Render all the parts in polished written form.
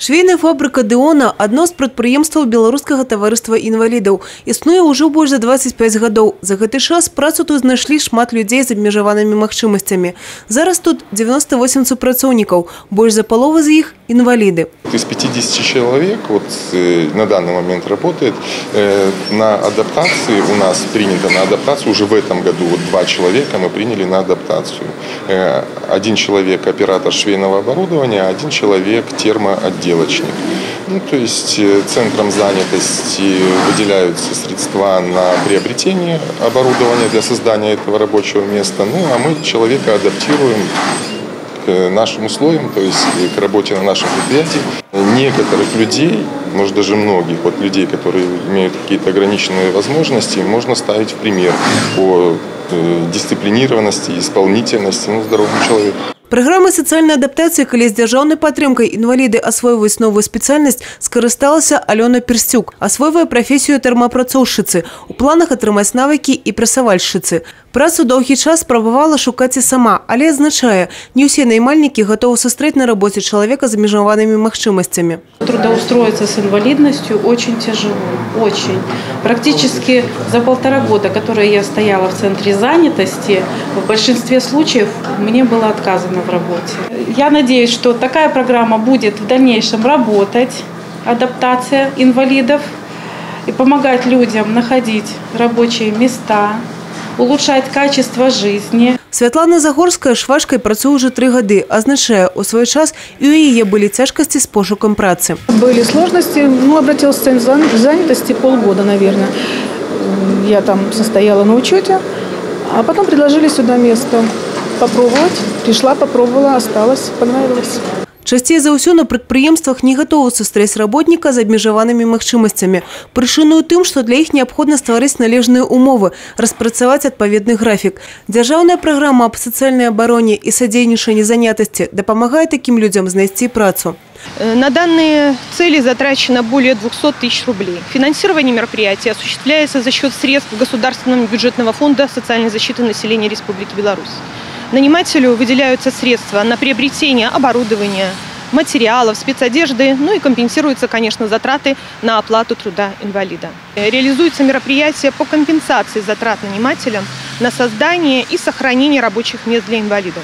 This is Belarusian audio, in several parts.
Швейная фабрика «Деона» – одно з прадпрыемстваў Беларускага таварыства інвалідаў. Існуе ўжо больш за 25 гадоў. За гэты час працу тут знайшлі шмат людзей з абмежаванымі магчымасцямі. Зараз тут 98 супрацоўнікаў, больш за палову з іх – инвалиды. Из 50 человек на данный момент работает. На адаптации у нас принято на адаптацию уже в этом году. 2 человека мы приняли на адаптацию. 1 человек оператор швейного оборудования, 1 человек термоотделочник. То есть центром занятости выделяются средства на приобретение оборудования для создания этого рабочего места. А мы человека адаптируем к нашим условиям, то есть к работе на нашем предприятии. Некоторых людей, может даже многих людей, которые имеют какие-то ограниченные возможности, можно ставить в пример по дисциплинированности, исполнительности здоровому человеку. Программой социальной адаптации, калі з дзяржаўнай падтрымкай інваліды асвойваюць новую спецыяльнасць, скарысталася Алёна Персцюк, асвойвае прафесію тэрмаапрацоўшчыцы, у планах атрымаць навыкі і прасавальшчыцы. Працу доўгі час спрабавала шукаць і сама, але азначае, не ўсе наймальнікі гатовы сустрэць на работе чалавека з абмежаванымі магчымасцямі. Трудоустроиться с инвалидностью очень тяжело, очень. Практически за 1,5 года, которые я стояла в центре занятости, в большинстве случаев мне было отказано в работе. Я надеюсь, что такая программа будет в дальнейшем работать, адаптация инвалидов, и помогать людям находить рабочие места, улучшать качество жизни. Святлана Загорская швачкай працуе уже 3 гады, азначае, у свой час і у яе былі цяжкасці з пошукам працы. Были сложности, обратилась в центр занятости полгода, наверное. Я там состояла на учете, а потом предложили сюда место попробовать. Пришла, попробовала, осталась, понравилось. Часцей за ўсё на прадпрыемствах не гатовы сустрэць работніка з абмежаванымі магчымасцямі. Прычына ў тым, што для іх неабходна стварыць належныя умовы, распрацаваць адпаведны графік. Дзяржаўная праграма аб сацыяльнай абароне і садзейнічанні занятасці дапамагае такім людзям знайсці працу. На данные цели затрачено более 200 тысяч рублей. Финансирование мероприятия осуществляется за счет средств Государственного бюджетного фонда социальной защиты населения Республики Беларусь. Нанимателю выделяются средства на приобретение оборудования, материалов, спецодежды, и компенсируются, конечно, затраты на оплату труда инвалида. Реализуется мероприятие по компенсации затрат нанимателям на создание и сохранение рабочих мест для инвалидов.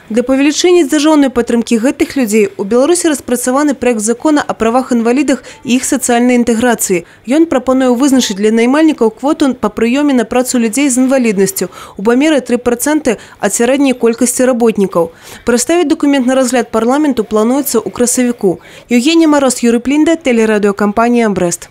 Для павелічэння дзяржаўнай падтрымкі гэтых людзей у Беларусі распрацаваны праект закона о правах інвалідах і іх сацыяльнай інтэграцыі. Ён прапануе вызначыць для наймальнікаў квоту па прыёме на працу людзей з інваліднасцю у памеры 3% ад сярэдняй колькасці работнікаў. Прадставіць дакумент на разгляд парламенту плануецца ў красавіку. Евгения Мороз, Юрий Плинда, телерадиокомпания «Брест».